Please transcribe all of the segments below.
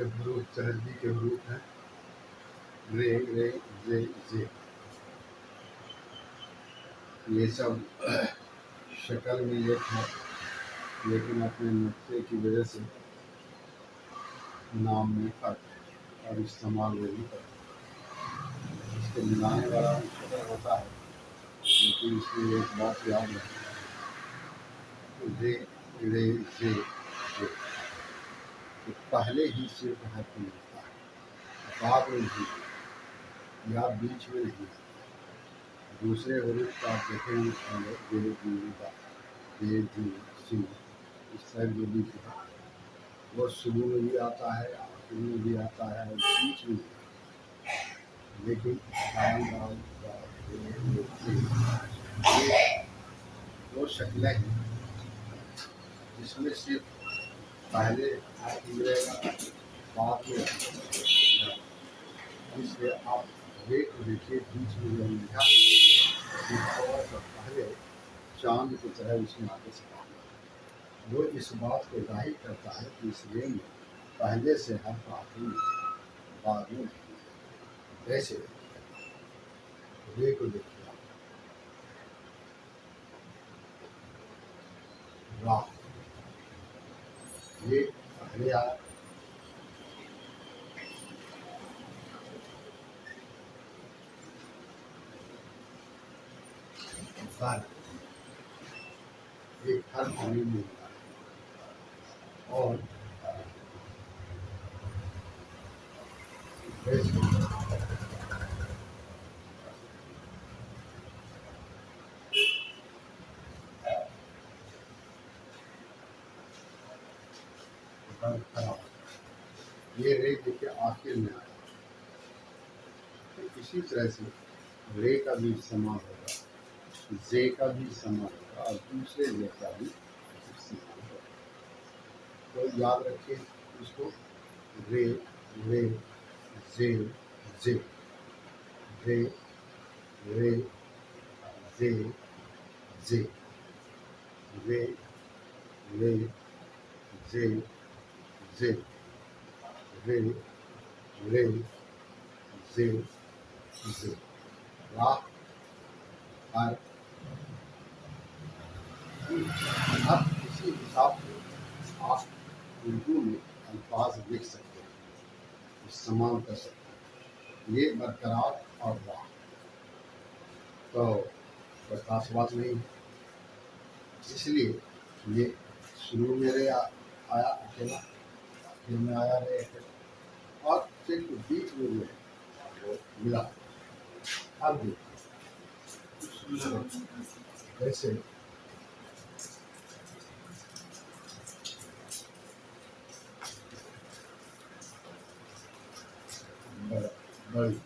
हरूफ चहलवी के हरूफ हैं रे रे जे जे। ये सब शक्ल में एक है, लेकिन अपने नुक्ते की वजह से नाम में फर्क और इस्तेमाल वही करते। इसको मिलाने वाला भी शक्ल होता है, लेकिन इसमें एक बात याद रखें, रे रे जे जे तो पहले ही सिर्फ हर्फ मिलता है, बाद में नहीं या बीच में नहीं। दूसरे हरूफ का आप देखेंगे पहले दे दी का दे दी सी, इस तरह जो भी है वो शुरू में भी आता है, आखिर में भी आता है और बीच में भी। लेकिन ये दो शक्लें हैं जिसमें सिर्फ पहले हाथ मिलेगा, बाद में। इसलिए आप रेख देखिए, बीच में जो लिखा तो पहले चांद की तरह उसमें आगे से वो इस बात को जाहिर करता है कि इस रे में पहले से हर आखिर में बाद में। जैसे रे को देखिए रा, ये पहले आया, एक हर पानी में और ये रे देखिए आखिर में आया। तो इसी तरह से रे का भी इस्तेमाल होगा, जे का भी इस्तेमाल होगा और दूसरे जे का भी इस्तेमाल होगा। तो याद रखिए इसको, रे रे जे जे, रे रे जे जे, रे रे जे जे, रे रे जे जे। रा हर अब इसी हिसाब से आप उर्दू में अल्फाज लिख सकते हैं, इस्तेमाल कर सकते हैं। ये बरकरार और वाह तो कोई खास बात नहीं है, इसलिए ये शुरू में रे आया अकेला, फिर में आया रे अकेला, और सिर्फ बीच में जो है वो मिला। अब जैसे बड़ी,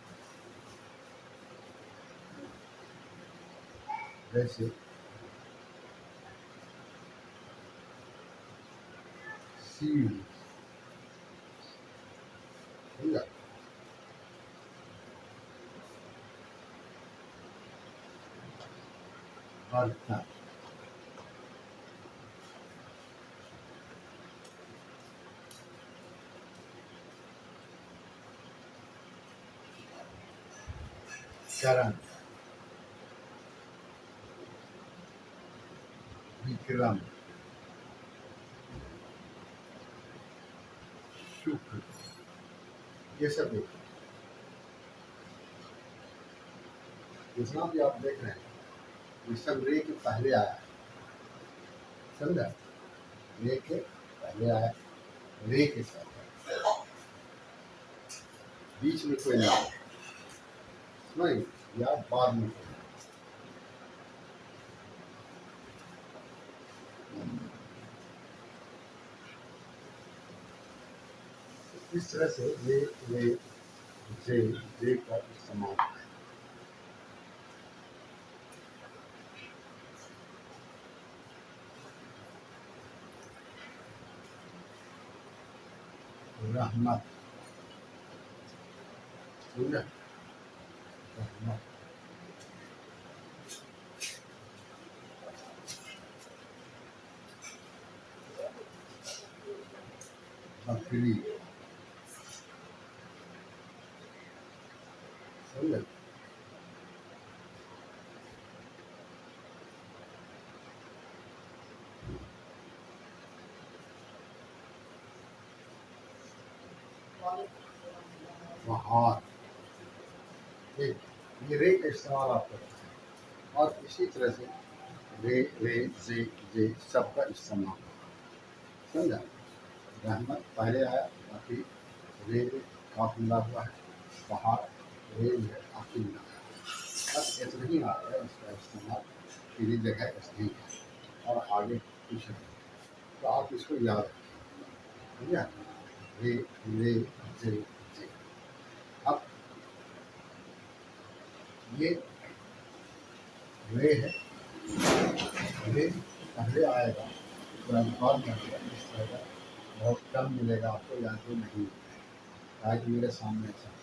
जैसे सी, समझा? और करण, विक्रम, शुक्र, ये सब देखिए। जितना भी आप देख रहे हैं ये सब रे के पहले आया है, समझा? रे के पहले आया, रे के साथ बीच में कोई नहीं या बाद में कोई। इस तरह से ये जे का इस्तेमाल है। रहमत, समझा? रहमत, बकरी, बहार, ठीक, ये रे का इस्तेमाल आप करते हैं। और इसी तरह से रे रे जे सबका इस्तेमाल, समझा। रहमत पहले आया, बाकी रे में काफ मिला हुआ है, पहाड़ रे में आखिर मिला है। बस इतना ही आ रहा है, इसका इस्तेमाल पूरी जगह ऐसे ही है और आगे कुछ नहीं। तो आप इसको याद रखें, समझा। रे रे जे। अब ये रे है, रे पहले आएगा तो अल्फाज में आएगा, इस तरह का बहुत कम मिलेगा आपको, या तो नहीं मिलेगा, आज मेरे सामने ऐसा है।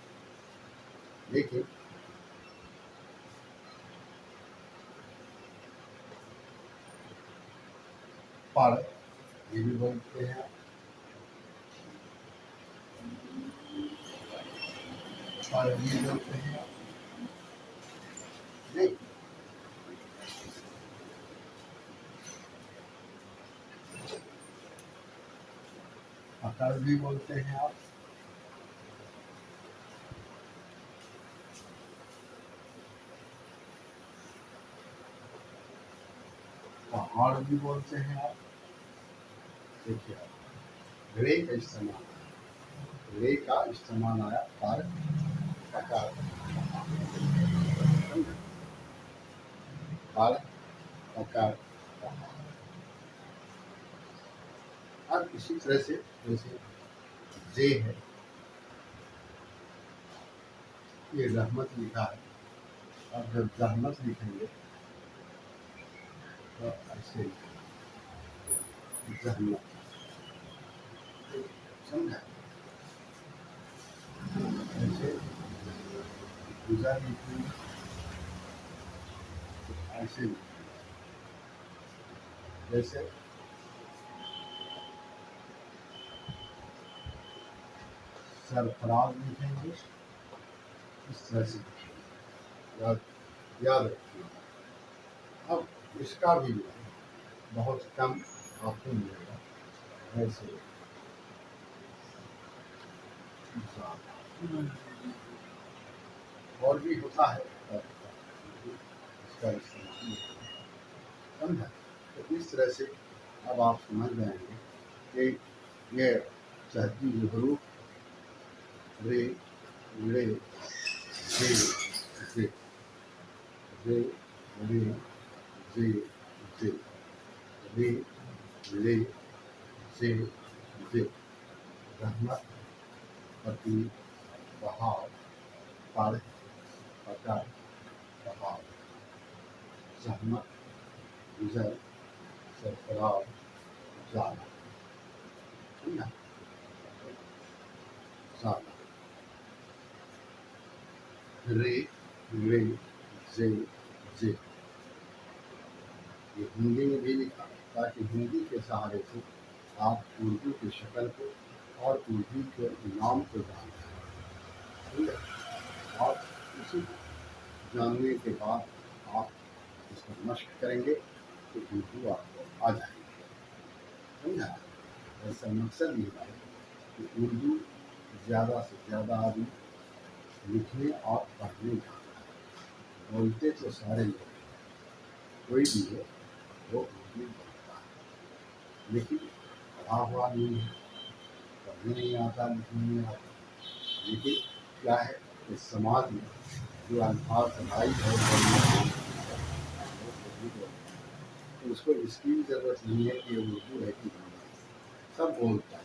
लेकिन पढ़, ये भी बोलते हैं, पढ़ भी बोलते हैं, नहीं, पकड़ भी बोलते हैं आप, पहाड़ भी बोलते हैं आप। देखिए आप, रे का इस्तेमाल, रे का इस्तेमाल आया पर पकड़, पर पकड़ पहाड़। अब इसी तरह से जैसे जे है, ये रहमत लिखा है, अब जब रहमत लिखेंगे तो ऐसे रहमत, समझा। ऐसे गुजर लिखेंगे, ऐसे जैसे सरफराज लिखेंगे, इस तरह से याद याद रखिए। अब इसका भी बहुत कम आपको मिलेगा, ऐसे और भी होता है, इसका इस्तेमाल, समझा। तो इस तरह से अब आप समझ जाएंगे कि ये शहदी हरूफ रे रे जे जे रे रे जे जे रे रे जे जे, रहमत, पति, बहाव, पर, पकड़, बहाव, सहमत, गुजर, सरफराज, जाला, समझा, साला, रे रे जे जे। ये हिंदी में भी लिखा, ताकि हिंदी के सहारे से आप उर्दू की शक्ल को और उर्दू के नाम को जान पाएं, ठीक है। और इसी जानने के बाद आप इसका मशक करेंगे तो उर्दू आपको आ जाएगी, समझा। ऐसा मकसद ये है कि उर्दू ज़्यादा से ज़्यादा आदमी लिखने और पढ़ने जाता है। बोलते तो सारे लोग, कोई भी है वो उर्दू बोलता है, लेकिन पढ़ा हुआ नहीं है, पढ़ने नहीं आता, लिखने नहीं आता। लेकिन क्या है कि समाज में जो अल्फाज राइज है तो उसको इसकी भी ज़रूरत नहीं है कि उर्दू है कि हिंदी, सब बोलता है,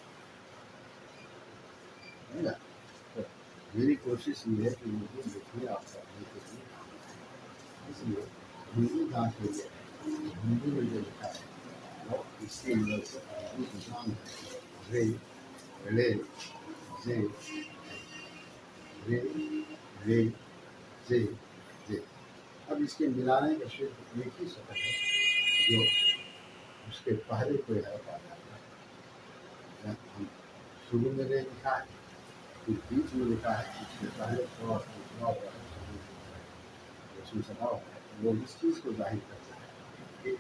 समझा। तो मेरी कोशिश ये है कि उर्दू लिखने आप पढ़ने के लिए, इसलिए हिंदी जान के लिए हिंदी में जो लिखा है वो इसके अंदर से उर्दू की जान है। रे रे जे रे रे जे जे। अब इसके मिलाने का सिर्फ एक ही शब्द है जो उसके पहले कोई है पाया जाता है। हम शुरू में रे लिखा है, फिर बीच में लिखा है, उसके पहले थोड़ा सा उतरा हुआ है, उसमें सदा हुआ है, वो इस चीज़ को जाहिर करता है कि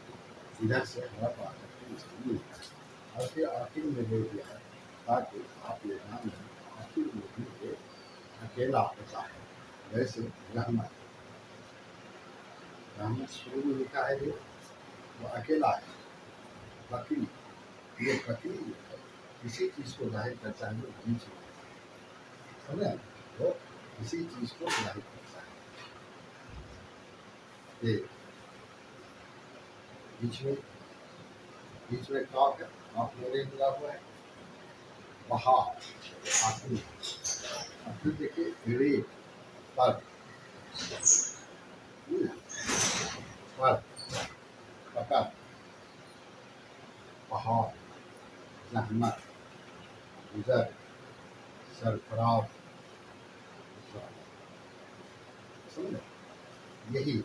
इधर से हवा पा करके इसको मिलता है। और फिर आखिर में दे दिया है ताकि आप ये जान लें और फिर वो भी एक अकेला होता है। वैसे रहमत, रहमत शुरू में लिखा है, ये वो अकेला है। बकरी, ये बकरी किसी चीज को जाहिर करता है, वो बीच में समझे, वो किसी चीज को जाहिर करता है। ये बीच में काफ है, काफ मेरे मिला हुआ है। वहा आखिरी, और फिर देखिए रे पर, पर पकड़, पहाड़, जहमत, गुजर, सरफराज, समझे। यही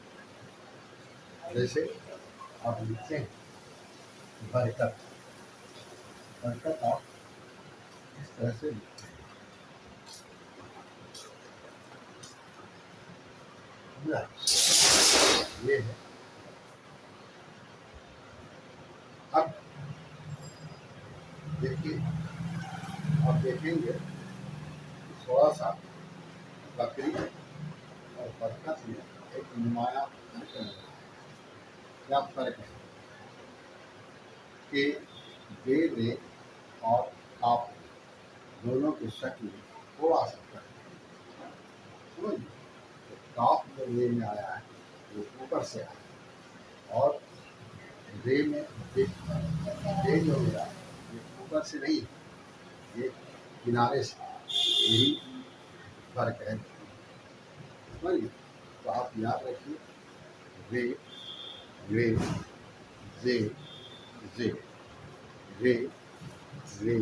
जैसे आप लिखते हैं बरकत, बरकत आप इस तरह से लिखते हैं, समझा? ये है। अब देखिए, आप देखेंगे थोड़ा सा बकरी और बरकत में एक नुमाया फर्क है। क्या फर्क है कि दे दे और आप दोनों की शक्ल थोड़ा सा फर्क है, समझ। काफ जो रे में आया है वो ऊपर से आया है, और रे में दे जो मिला है ये ऊपर से नहीं, ये किनारे से, यही फर्क है, समझिए। तो आप याद रखिए, रे, रे, जे, जे, रे, रे,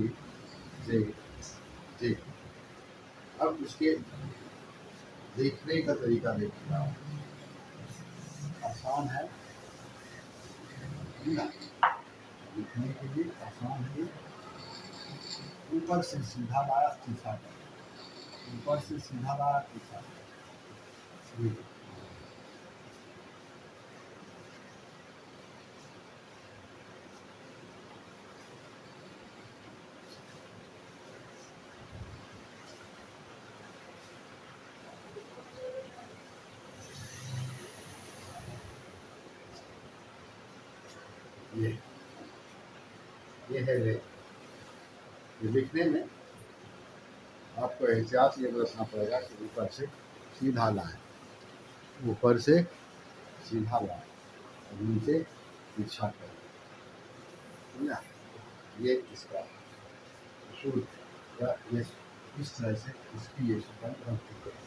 जे, जे। अब इसके देखने का तरीका देखिए, आसान है ना, लिखने के लिए आसान है। ऊपर से सीधा लाया, तीखा कर, ऊपर से सीधा लाया, तीखा कर। ये है रे। ये लिखने में आपको एहतियात ये बरतना पड़ेगा कि ऊपर से सीधा लाए, ऊपर से सीधा लाए और नीचे पीछा करें, समझा। ये इसका उसूल या ये इस तरह से इसकी ये शक्ल बनती है।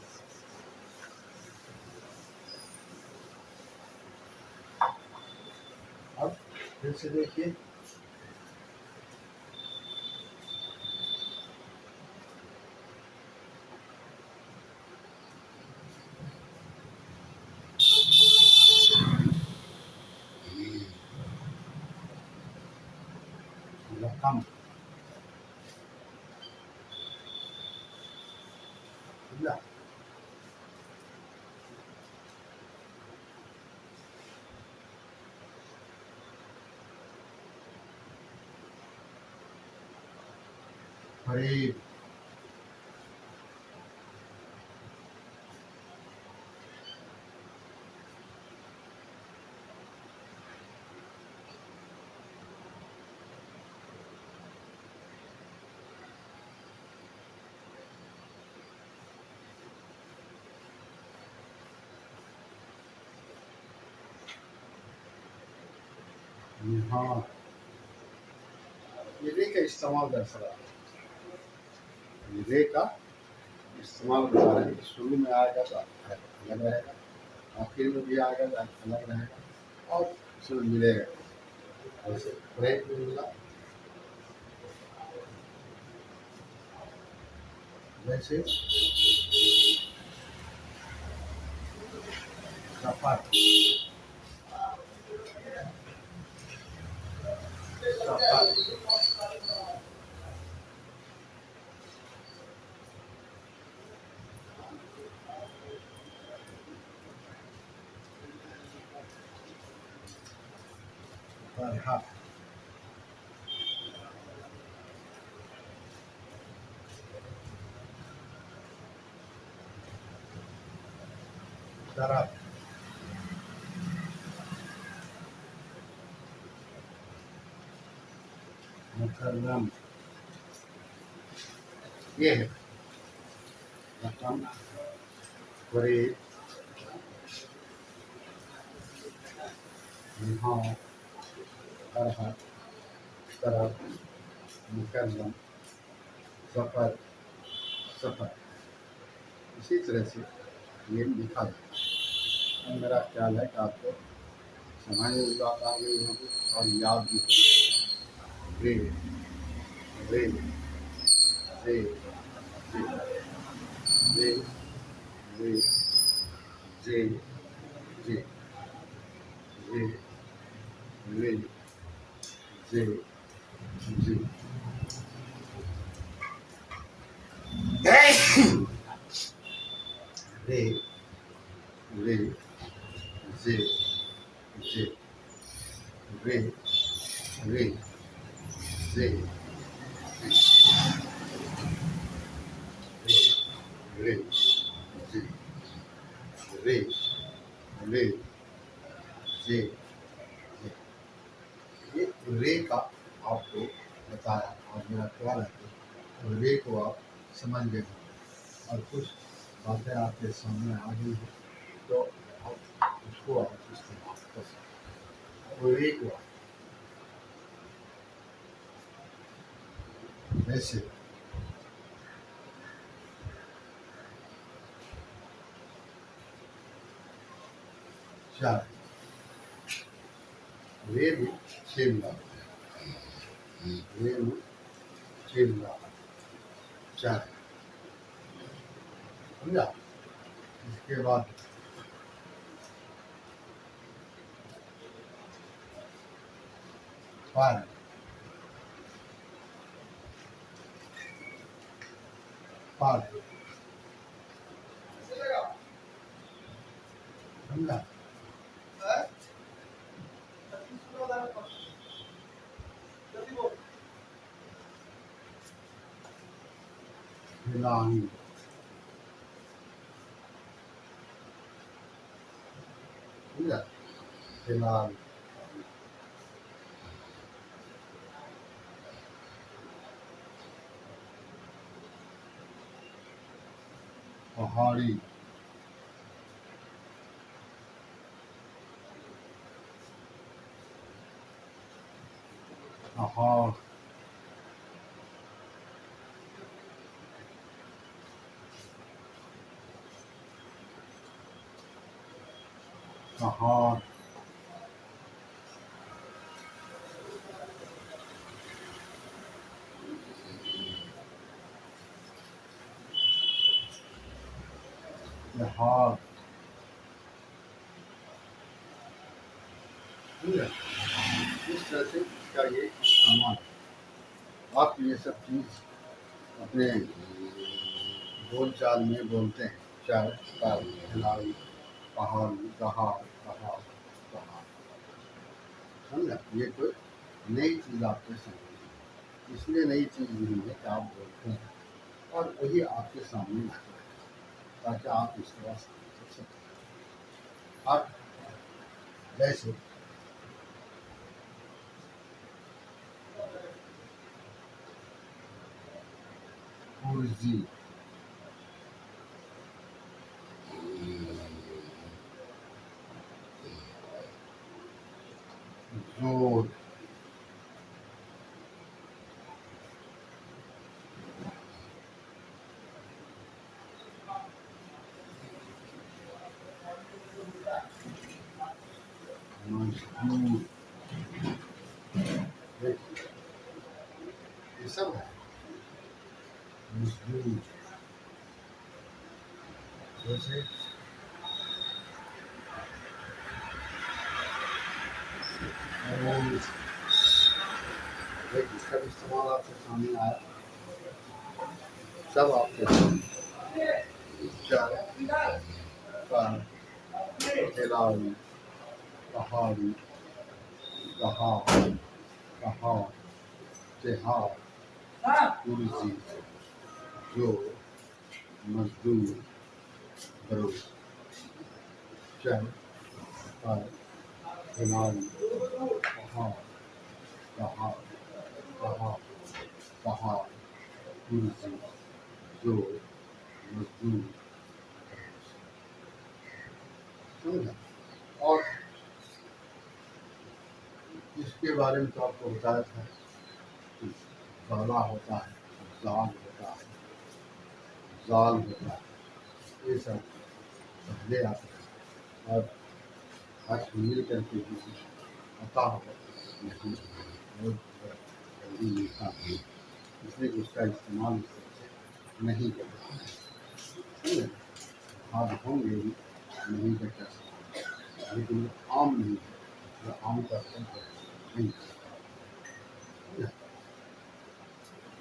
अब फिर से देखिए, रकम, समझा। करीब, हाँ। ये रे का इस्तेमाल दरअसल, ये रे का इस्तेमाल बता रहे हैं। शुरू में आएगा तो अलग रहेगा, आखिर में भी आएगा तो अलग रहेगा, और उसमें मिलेगा। जैसे ब्रेक में मिला, जैसे सफर, सफर, बरहा, तरफ मुकर्रम ये है रकम करीब यहाँ तरह तरफ मुकर्रम सफ़र सफ़र इसी तरह से ये लिखा जाए। और मेरा ख्याल है कि आपको समझ में बात आ गई होगी और याद भी होगी। रे रे रे रे जे जे रे रे जे जे रे रे जे जे रे रे जे रे जे रे रे जे जे ये रे का आपको बताया और मेरा ख्याल है कि रे को आप समझ गए और कुछ बातें आपके सामने आ गई हैं तो आप उसको आप इस्तेमाल कर सकते हैं। रे को वैसे चार रे में शिमला रे में शिमला चार समझा। इसके बाद पार पार समझा। हिलानी समझा। हिलानी पहाड़ी पहाड़ पहाड़ पहाड़ समझा। इस तरह से इसका ये इस्तेमाल आप ये सब चीज़ अपने बोलचाल में बोलते हैं चाहे ताल खिलाड़ी पहाड़ी पहाड़ पहाड़ पहाड़ समझा। ये कोई नई चीज़ आपके सामने इसलिए नई चीज़ नहीं है कि आप बोलते हैं और वही आपके सामने आ जाए ताकि आप इसको आसानी से समझें। आप जैसे कुर्सी जोर मजबूर ये सब है मजबूर जैसे और जिसका भी इस्तेमाल आपके सामने आया सब आपके सामने चार कार खिलाड़ी पहाड़ी पहाड़ पहाड़ तिहाड़ कुर्सी जो मजदूर बरोबर चल पर हिमालय पहाड़ पहाड़ पहाड़ पहाड़ कुर्सी जो मजदूर समझा। और इसके बारे में तो आपको बताया था कि गाला होता है, जाल होता है, जाल होता है, ये सब पहले आते हैं। और आज मिल करके किसी पता होगा नहीं बहुत जल्दी मिलता है, इसलिए उसका इस्तेमाल इस तरह से नहीं करता है। समझे? आज होंगे भी नहीं कर सकते, लेकिन आम नहीं है, जो आम का शब्द नहीं है।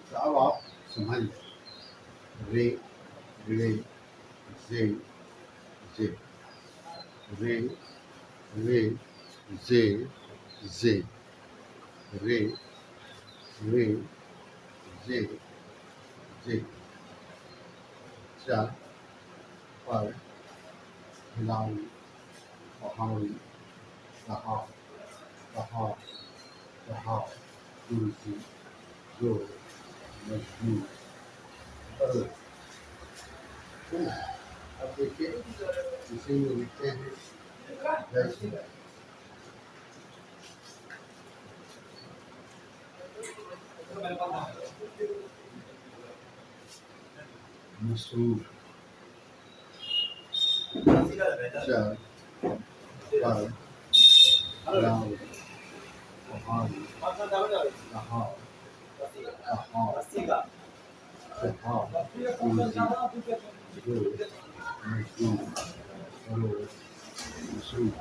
तो अब आप समझ रे रे जे जे रे रे जे जे रे रे जे जे चल पर हिलाऊ पहाड़ी पहाड़ पहाड़ पहाड़ कुर्सी जो मजबूर करो। अब देखिए इसी में लिखते हैं जैसे मसूर चल पर हिलाऊ पहाड़ी पहाड़ पहाड़ पहाड़ कुर्सी जो मजबूर करो। मसूर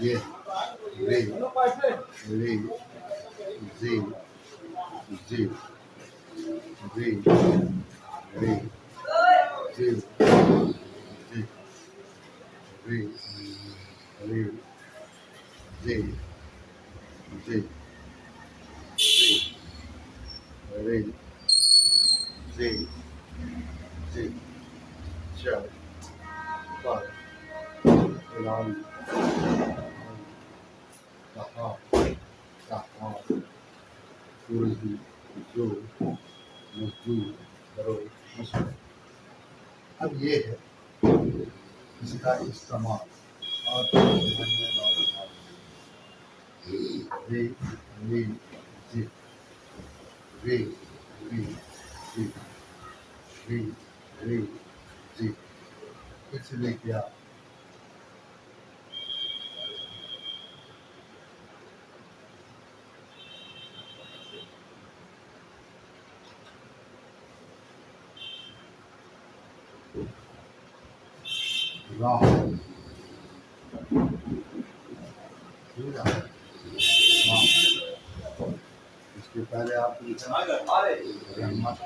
ये रे रे जे जे रे रे जे जे रे रे जे जे रे जे जे चल पर हिलाऊ पहाड़ पहाड़ कुर्सी जो मजदूर करो। मसूर अब ये है इसका इस्तेमाल और रे रे जे रे रे जे रे रे जे इसलिए क्या राह समझा? राह इसके पहले आप लिखा रहमत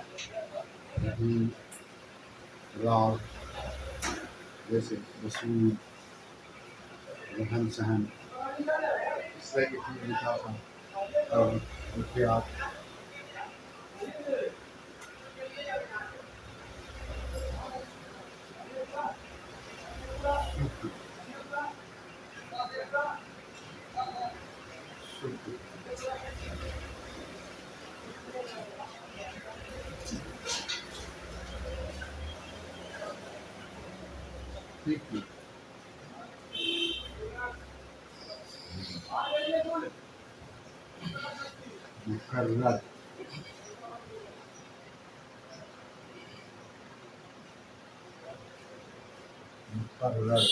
रहीम राज जैसे रसूल रहन सहन इस तरह की चीज लिखा था। और देखिए आप शुक्र शुक्र फिक्र मुकर्रर मुकर्रर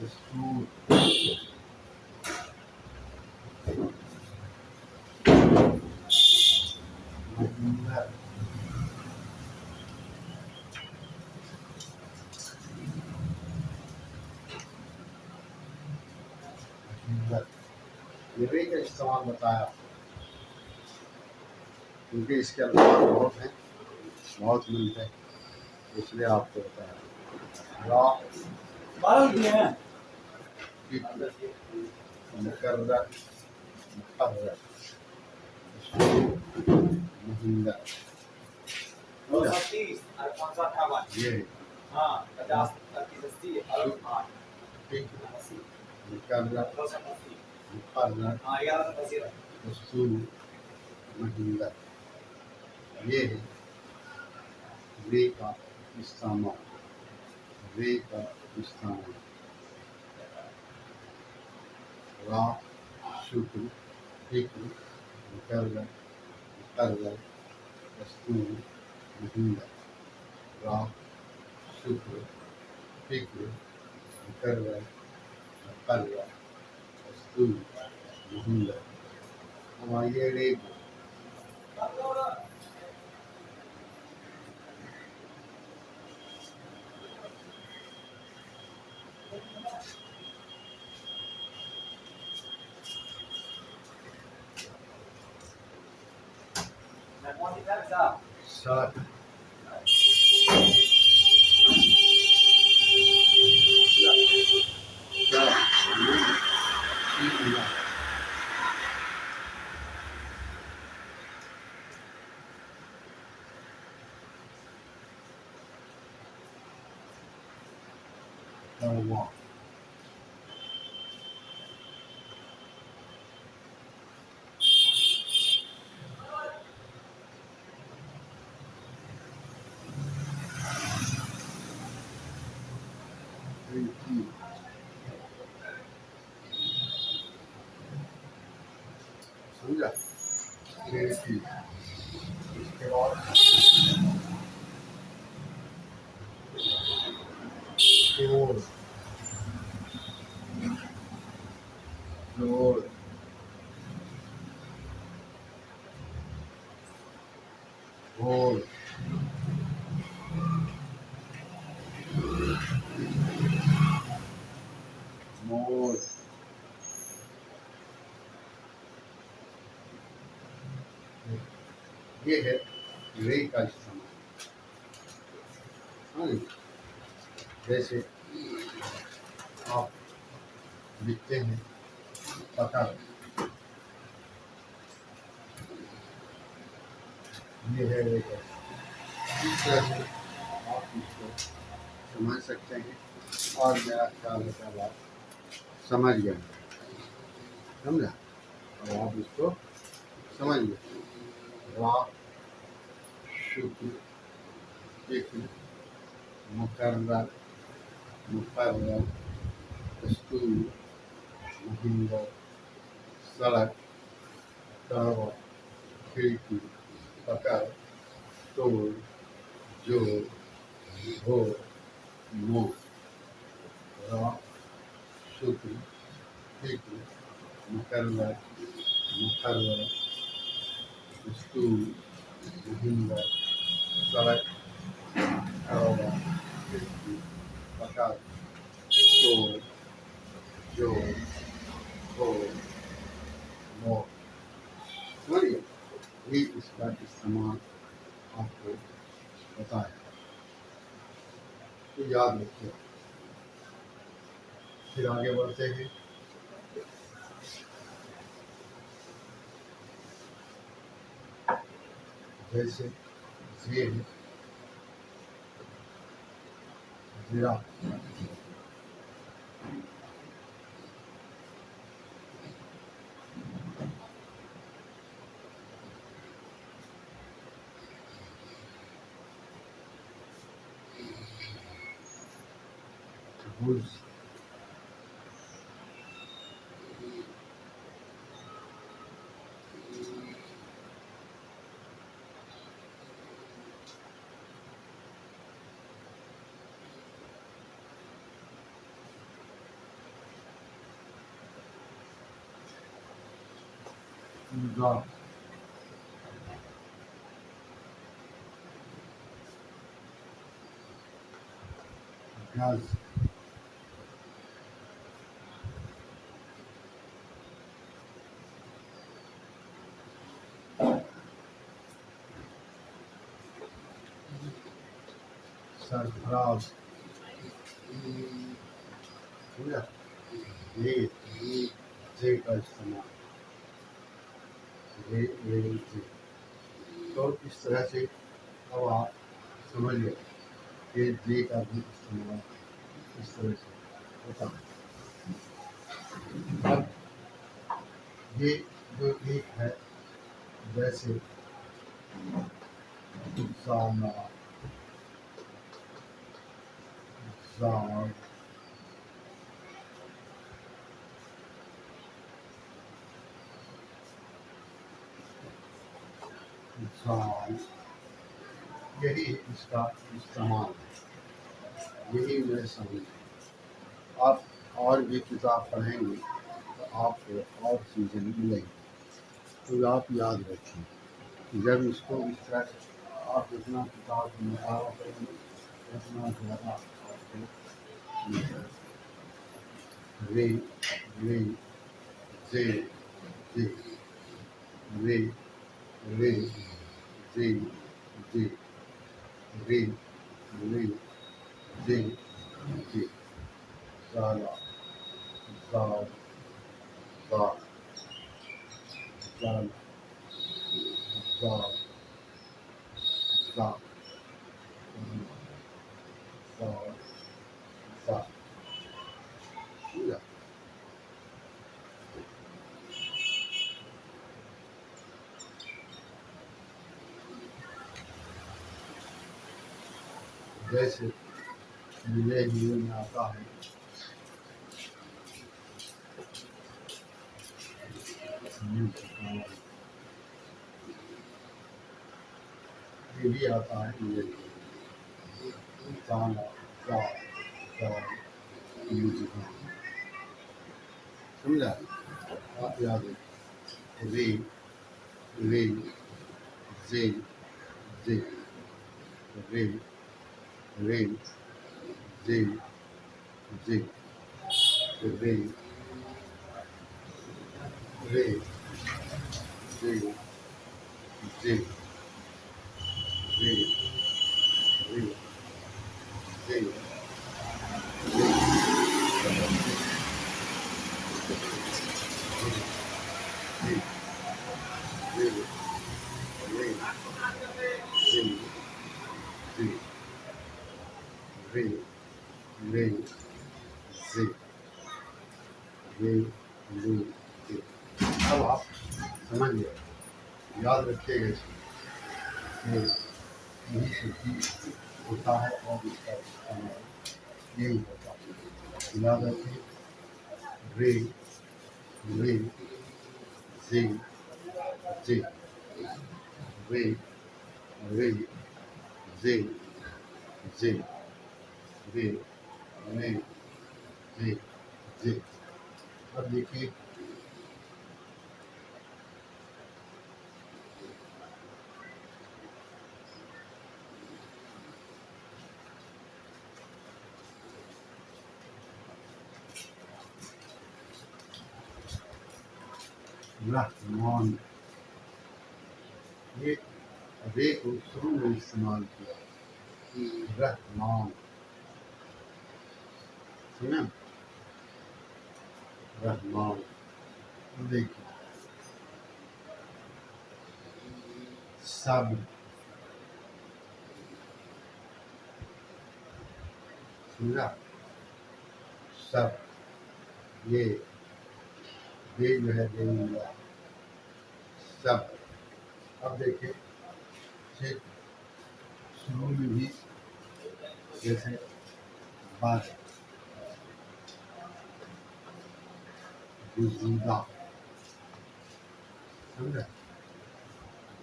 दस्तूर मजमूर ये रे का इस्तेमाल बताया क्योंकि इसके अल्फाज बहुत हैं, बहुत मिलते हैं, इसलिए आपको बताया। राह फिक्र मुकर्रर मुकर्रर महिंदर 230 Alfonso Acaban. ये हाँ 50 30 और ठीक मुकर्रर 280 मुकर्रर हाँ 11 रसूल महिंदर ये है वे का इस्तेमाल वे का इस्तेमाल रा शुक्र फिक्र मुकर्रर मुकर्रर रसूल महिंदर रा शुक्र फिक्र मुकर्रर मुकर्रर रसूल महिंदर अब आइए रे को सात Taiwan. समझा इसके बाद जोड़ जोड़ घोड़ मोड़ ये है रे का इस्तेमाल हाँ जी। जैसे आप लिखते हैं पकड़ ये है रे का इस तरह से आप इसको समझ सकते हैं और मेरा ख्याल है कि आप समझ गए समझा और आप इसको समझ गए रा शुक्र फिक्र मुकर्रर मुकर्रर दस्तूर महिंदर सड़क दवा खिड़की पकड़ तोड़ जोड़ घोड़ मोड़ रा शुक्र फिक्र मुकर्रर मुकर्रर दस्तूर महिंदर सड़क दवा खिड़की पकड़ तोड़ जोड़ घोड़ मोड़ समझिए ये इसका इस्तेमाल आपको बताया तो याद रखिए फिर आगे बढ़ते हैं जैसे ये है जीरा गुज गुजरात गज सरफराज समझा ये जे का इस्तेमाल रे रे जे। तो इस तरह से अब आप समझ गए कि जे का भी इस्तेमाल इस तरह से होता है। अब ये जो एक है जैसे जाना जान जान, यही इसका इस्तेमाल है, यही मैं समझ। आप और भी किताब पढ़ेंगे तो आपको और चीज़ें मिलेंगी, तो आप याद रखें। जब इसको इस तरह से आप जितना किताब में मुताला करेंगे उतना ज़्यादा आपको मिलेगा। रे रे जे जे रे रे जे जे रे रे जे जे ज़ाला ज़ाल ज़ाल ज़ाल ज़ाल ज़ाल ज़ाल ज़ाल। समझा? जैसे मिले जुले में आता है ये भी आता है मिले जुले जाना जा जा म्यूजिक। समझा? आप याद रखें। रे रे जे जे रे रे जे जे रे रे जे जे रे रे जे रे रे रे जे जे रे रे जे रे रे जे। अब आप समझ गए, याद रखिएगा इसको कि यही शुद्धि होता है और इसका इस्तेमाल यही होता है। याद रखिए रे रे जे जे रे रे जे जे रे रे जे जे। अब देखिए रहमान, ये रे को शुरू में इस्तेमाल किया रहमान। सुना? रहमान। देखिए सब, समझा? सब ये दे जो है दे मिला सब। अब देखिए ठीक शुरू में भी जैसे बात गुजीदा, समझा?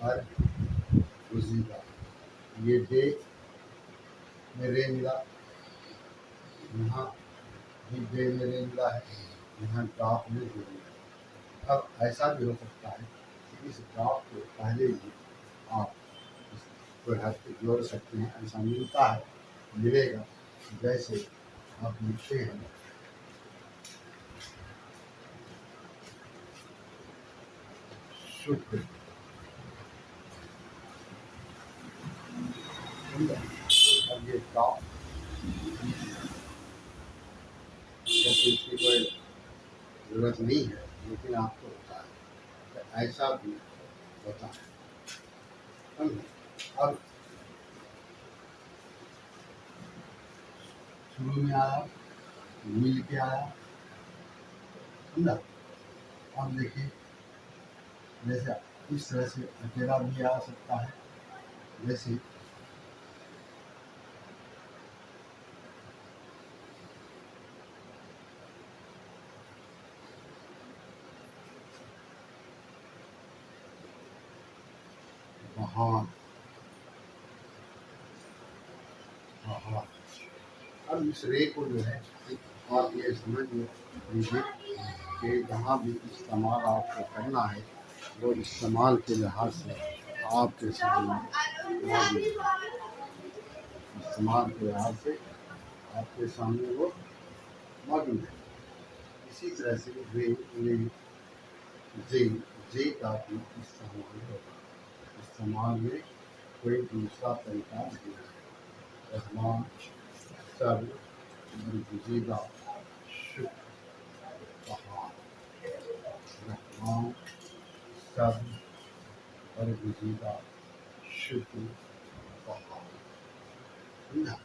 और गुजीदा ये दे मेरे मिला, यहाँ भी दे मेरे मिला है, यहाँ ड्राप में दे मिला। अब ऐसा भी हो सकता है कि इस ड्राप को पहले ही आप कोई हद पे जोड़ सकते हैं, ऐसा मिलता है, मिलेगा। जैसे आप लिखते हैं शुक्र, अब ये टॉप जैसे इसकी कोई ज़रूरत नहीं है लेकिन आपको होता है, तो ऐसा भी बताएं। समझे? अब शुरू में आया, मिल के आया, समझा? अब देखिए, जैसे इस तरह से अकेला भी आ सकता है, जैसे वहाँ वहाँ। अब इस रे को जो है आप ये समझ लीजिए कि जहाँ भी इस्तेमाल आपको करना है वो इस्तेमाल के लिहाज से आपके सामने मौजूद है। इस्तेमाल के लिहाज से आपके सामने वो मौजूद है। इसी तरह से रे ले जे जे का भी इस्तेमाल होगा। इस्तेमाल में कोई दूसरा तरीका नहीं है। रहमान सब गुजीदा शुक्र बहार। रहमान सब गुजीदा शुक्र बहार। समझा?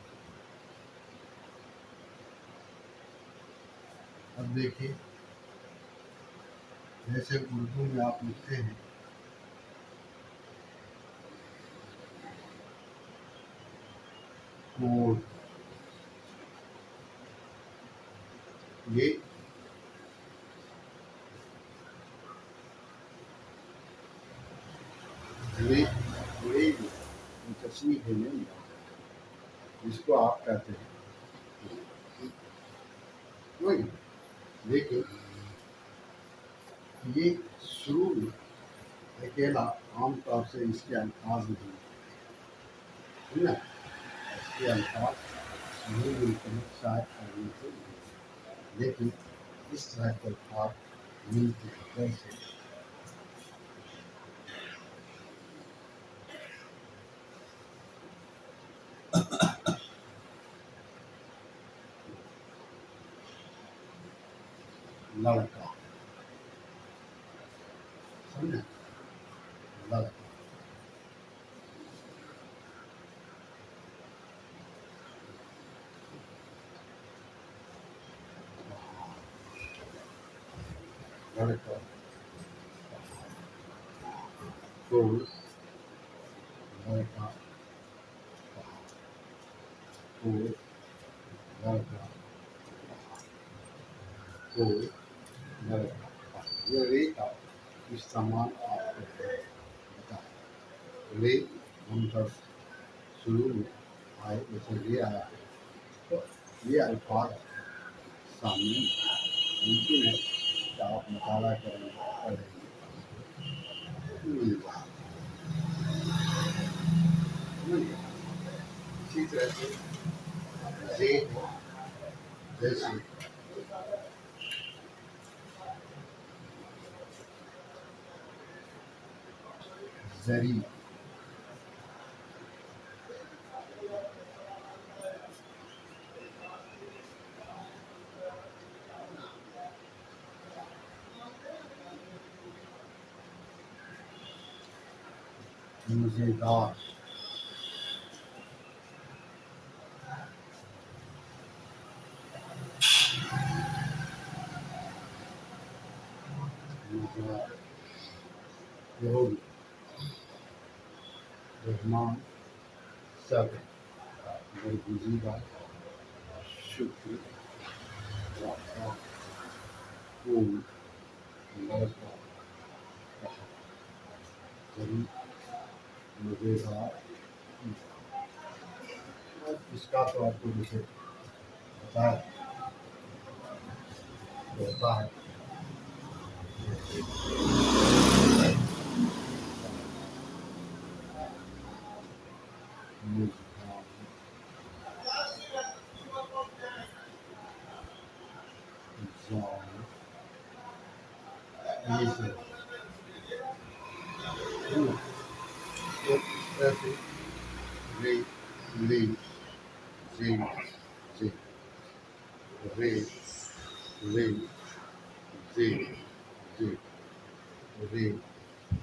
अब देखिए, जैसे उर्दू में आप लिखते हैं कोड, ये रे रे तस्वीर है नहीं, जिसको आप कहते हैं वही। लेकिन ये शुरू में अकेला आमतौर से इसके अल्फाज नहीं है ना, इसके अल्फाज नहीं मिलते हैं शायद करने से नहीं। लेकिन इस तरह के अल्फाज मिलते हैं, जैसे लड़का, समझे? लड़का, लड़का, फूल, लड़का, फूल, लड़का, फूल, लड़का। ये रे का इस्तेमाल आपको बताएं। रे हम सब शुरू में आए, जैसे ये आया है, तो ये अल्फाज सामने मुमकिन है कि आप मताला करेंगे, पढ़ेंगे, मिल जाए। समझिए? इसी तरह से जे जैसे जरी, मजेदार, मजेदार, यहूदी, रहमान सब बरगुजीदा शुक्र रास्ता फूल लड़का जरी मजेदार। इसका तो आपको जैसे बताया होता है, मजेदार, जान, ये सब। तो इस तरह से रे ले जे जे रे ले जे जे रे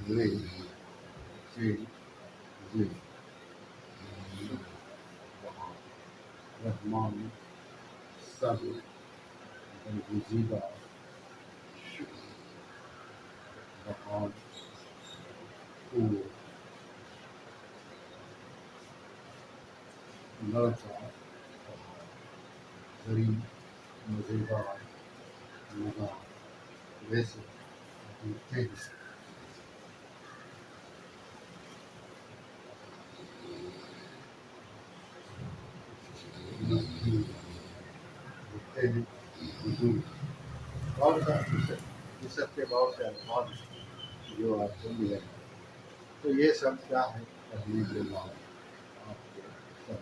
ले जी जी रहमान सब बलगीजीदा बहान लड़का गरीब मज़ेदार मज़ा वैसे होते हैं मजबूर होते हैं वजूद और इस सब के बहुत से अल्फाज हैं जो आपको मिलेंगे। तो ये सब क्या है पढ़ने के बाद आपको सब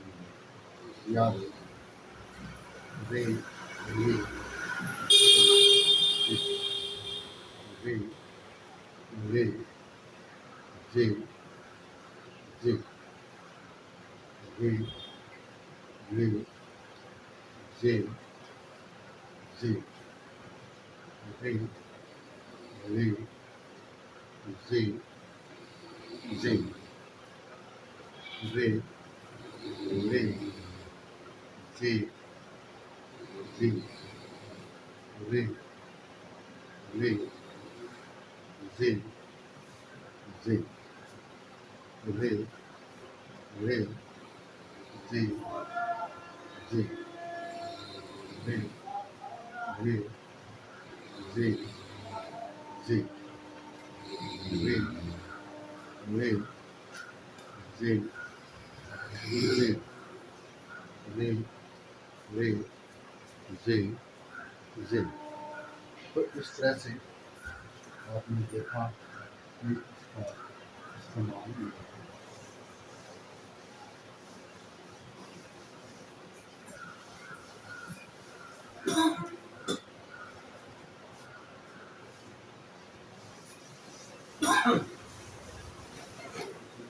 याद रे रे रे रे जे जे रे रे जे जे रे रे जे जे रे रे जे जे रे रे जे जे रे रे जे जे रे रे जे जे रे रे जे रे रे रे जे जे। तो इस तरह से आपने देखा कि इसका इस्तेमाल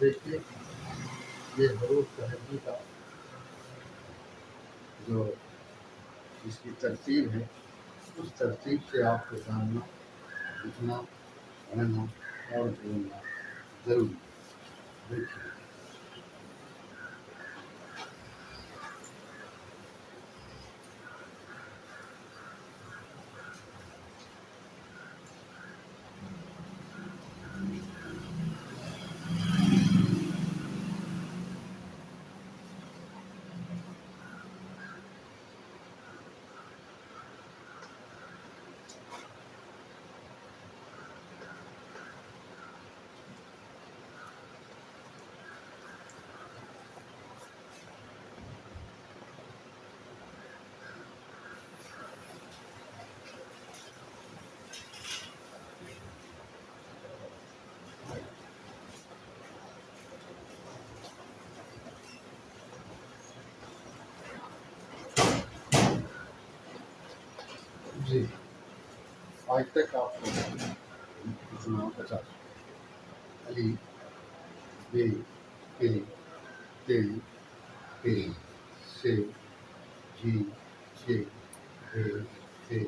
देखिए ये हरूफ तहजी का जो इसकी तरतीब है उस तरतीब से आपको जानना लिखना पढ़ना और बोलना जरूरी है। देखिए जी आज तक आपको इतना बचा अली बे के ते पे से जी जे रे थे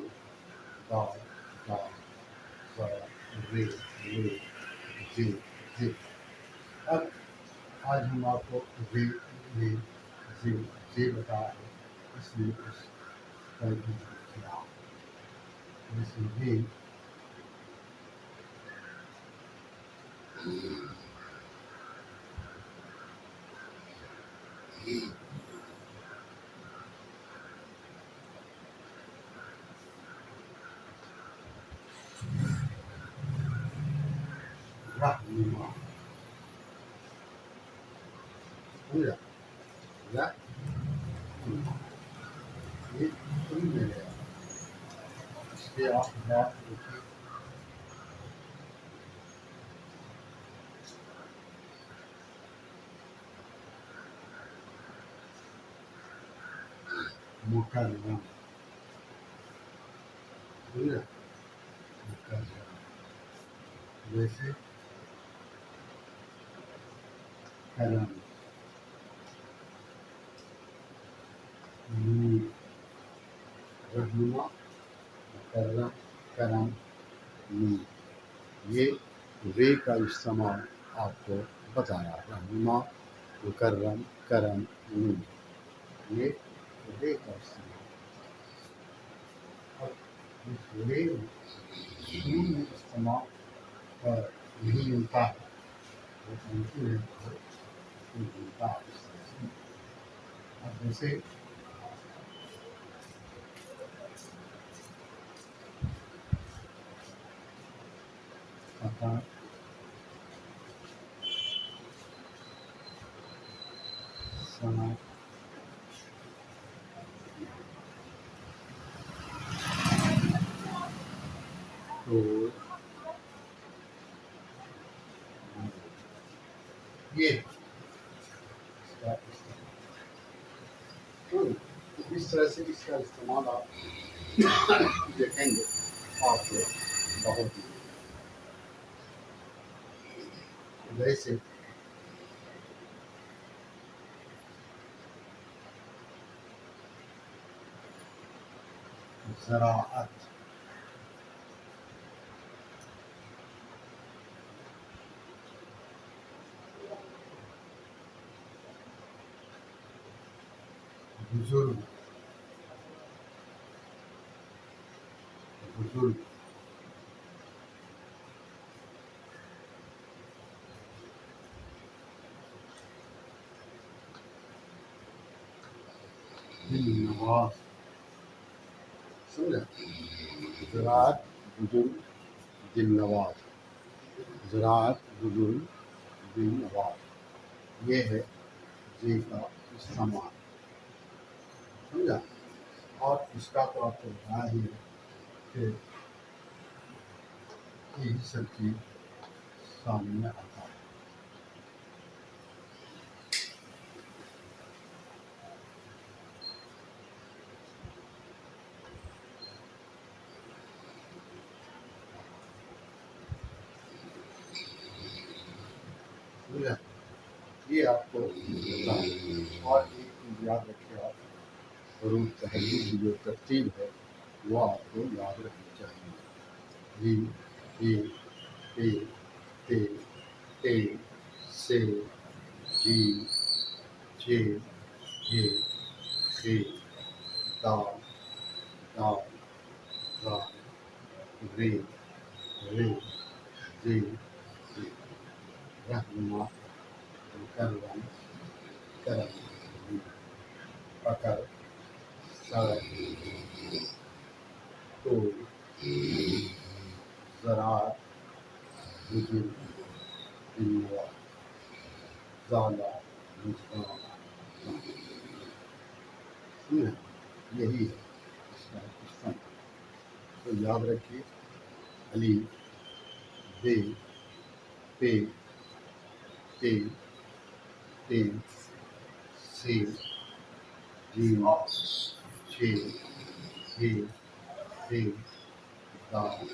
दा दा सा रे रे जे जे। अब आज हम आपको रे रे जे जे बता रहे हैं इसलिए उस पर भी किया जैसे ये रहनुमा समझा रहनुमा ये सुन में गया इसके आप बात देखिए मुकर्रम समझा मुकर्रम जैसे करम नूर रहनुमा मुकर्रम करम नूर ये रे का इस्तेमाल आपको बताया। रहनुमा, मुकर्रम, करम, नूर, ये रे का इस्तेमाल। अब इस रे नून में इस्तेमाल नहीं मिलता है, वो उनकी है तो मिलता है इस तरह से। अब जैसे कथा, सना, तो ये इसका इस्तेमाल। तो इस तरह से इसका इस्तेमाल आप देखेंगे आपको बहुत ही जैसे ज़राअत, बुजुर्ग, बुजुर्ग, दिल नवाज, समझा। ज़राअत, बुजुर्ग, दिल नवाज, ज़राअत, बुजुर्ग, दिल नवाज, ये है जी का इस्तेमाल, समझा। और इसका तो आपको बताया ही है कि यही सब चीज़ सामने आता है। समझा, ये आपको पता है। और एक चीज़ याद रखिए आप, ज़रूर तहज़्जुद की जो तरतीब है वो आपको याद रखनी चाहिए। री, रे, पे, ते, से, जी, जे, हे, हे, दाल, दाल, दाल, रे, रे, जे, जे, रहनुमा, मुकर्रम, करम, पकड़, सड़क, तो, ज़राअत, बुजुर्ग, दिलवा, ज़ाला, मुस्कान, समझे? यही है इसका इस्तेमाल। तो याद रखिए, अली, बे, पे, ते, ते, से, जीम, छे, हे, हे, दाल,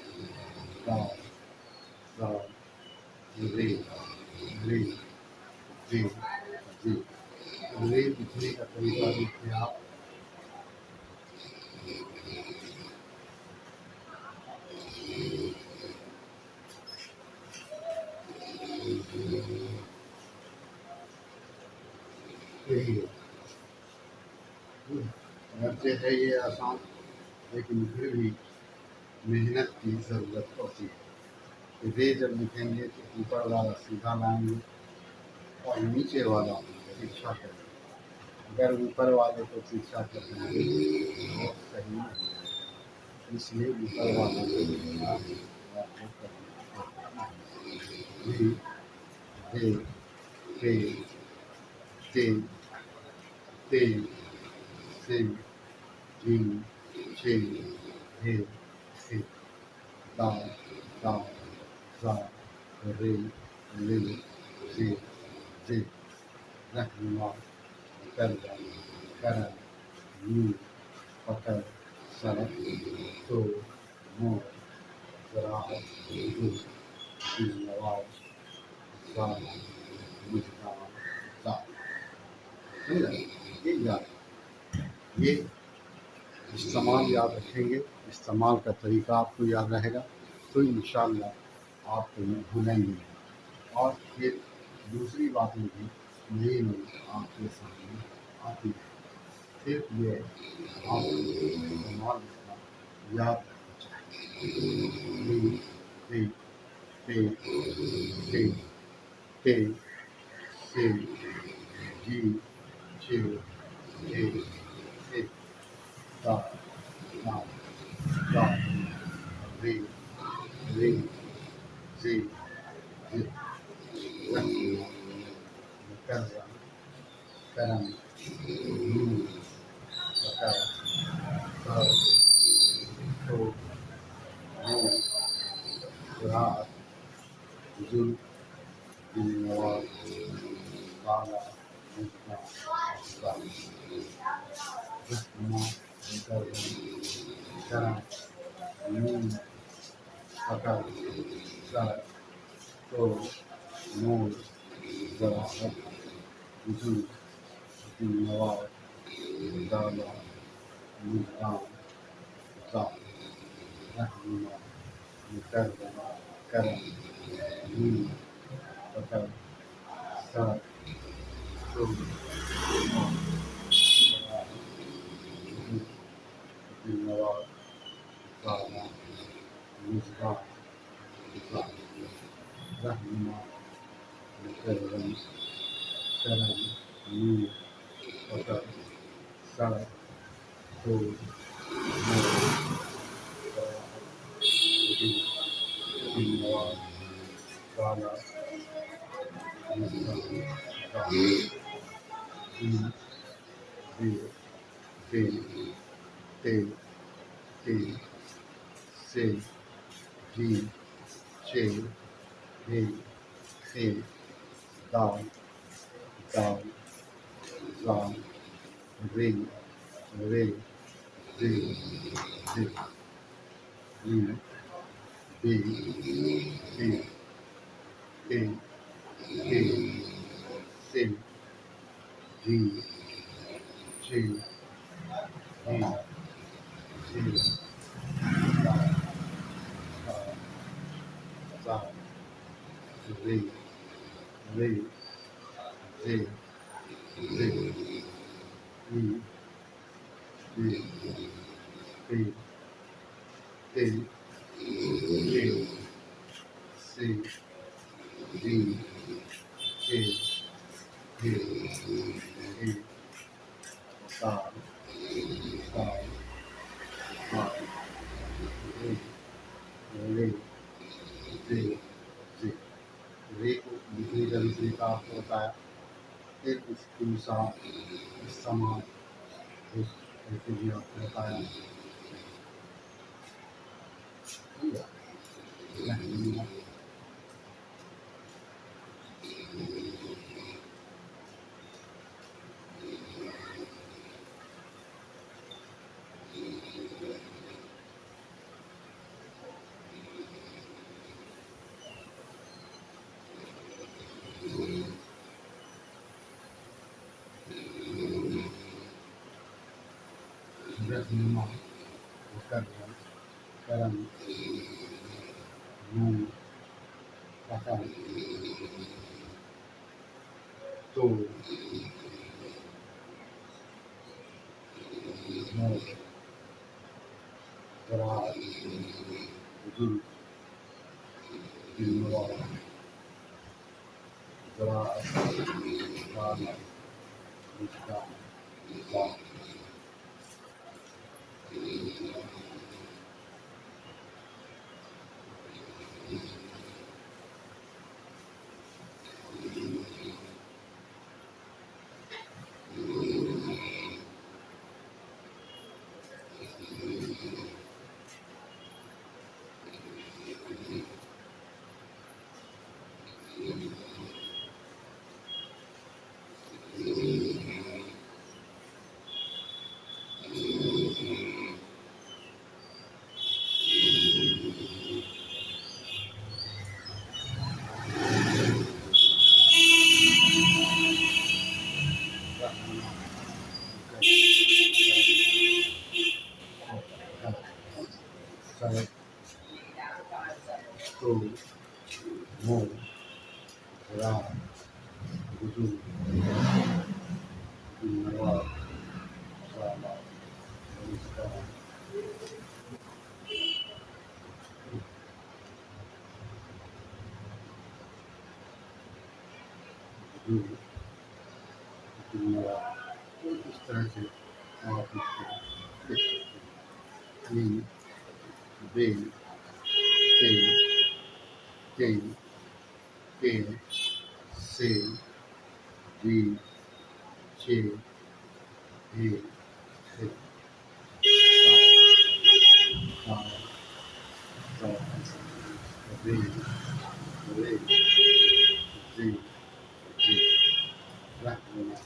दाल, दाल, रे, रे, जे, जे। रे लिखने का तरीका देखिए आप, यही है। अगरचे है ये आसान, लेकिन फिर भी मेहनत की ज़रूरत होती है। रे जब लिखेंगे तो ऊपर वाला सीधा लाएंगे और नीचे वाला तिरछा करेंगे। अगर ऊपर वाले को तिरछा कर देंगे तो सही नहीं है, इसलिए ऊपर वाले को लिखना आपको करना है। रे, दे, पे, ते, ते, से, जी, छे, हे, हे, दाल, दाल, ज़ा, रे, ले, जे, जे, रहनुमा, मुकर्रम, करम, नूर, पकड़, सड़क, तो, मोर, ज़राअत, बुजुर्ग, दिल नवाज, ज़ाल, मुस्कान, दाल। समझा? ये याद, ये इस्तेमाल याद रखेंगे, इस्तेमाल का तरीका आपको याद रहेगा तो इंशाअल्लाह आप भूलेंगे नहीं। और फिर दूसरी बातें भी नई नई आपके सामने आती हैं। सिर्फ ये आपको कमाल लिखना याद रखना चाहिए। री, रे, पे, पे, पे, से, जी, छे, ए, से, दा, दा, दा, रे, रे, जे, जे, रखना, करना, करम, नून, बकर, कर, तो, नो, रात, जुल, नवाज, काला, मुस्का, सा, रखना, करम, नून, बकर, सर, तो, नून, जराहत, जुल, नवाज, काला, मुस्का, सा, रखना, करना, करम, नून, बकर, सर, तो, नवाज, काला, मुस्का, सा, रखना, करम, करम, नून, बकर, सर, तो, नवाज, काला, मुस्का, सा, ते, ते, ते, से, जी, छे, हे, हे, दाल, दाल, लाल, रे, रे, रे, रे, री, बे, बे, ते, ते, से, जी, छे, हे, छे, दाल, दाल, दाल, रे, रे, रे, रे, री, रे, पे, ते, ते, से, जी, छे, हे, हे, दाल, दाल, दाल, रे, रे, रे, रे, रे को दूसरी तरीके का अर्थ होता है। फिर उसके अनुसार समान उस तरीके भी आपको बताया। ठीक है, रहनुमा, रहनुमा, करम, करम, नून, बकर, तो, नौ, दराज, जुल, नवाज, दराज, काला, मुस्का, सा, वजूद नवाब साला मुस्कान वजूद नवाब। तो इस तरह से आप इसको लिख सकते हैं। इन बेल तेल तेल तेल से दी छे हे से का का रे रे रे रे रखना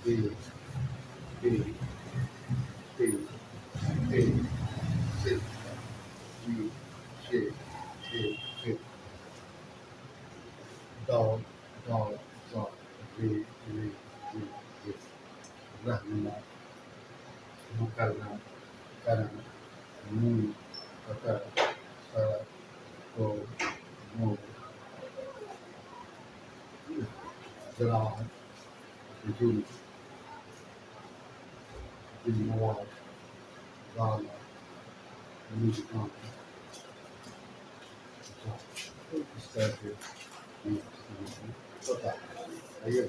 बेल बेल तेल तेल से दी छे छे dog, dog, dog, re, re, re, re, रहना, मुकरना, करना, मुंह, कतर, सर, को, मुंह, जलाल, जुल, जिन्नवार, गाला, मुस्कान, इस तरह से होता है। आइए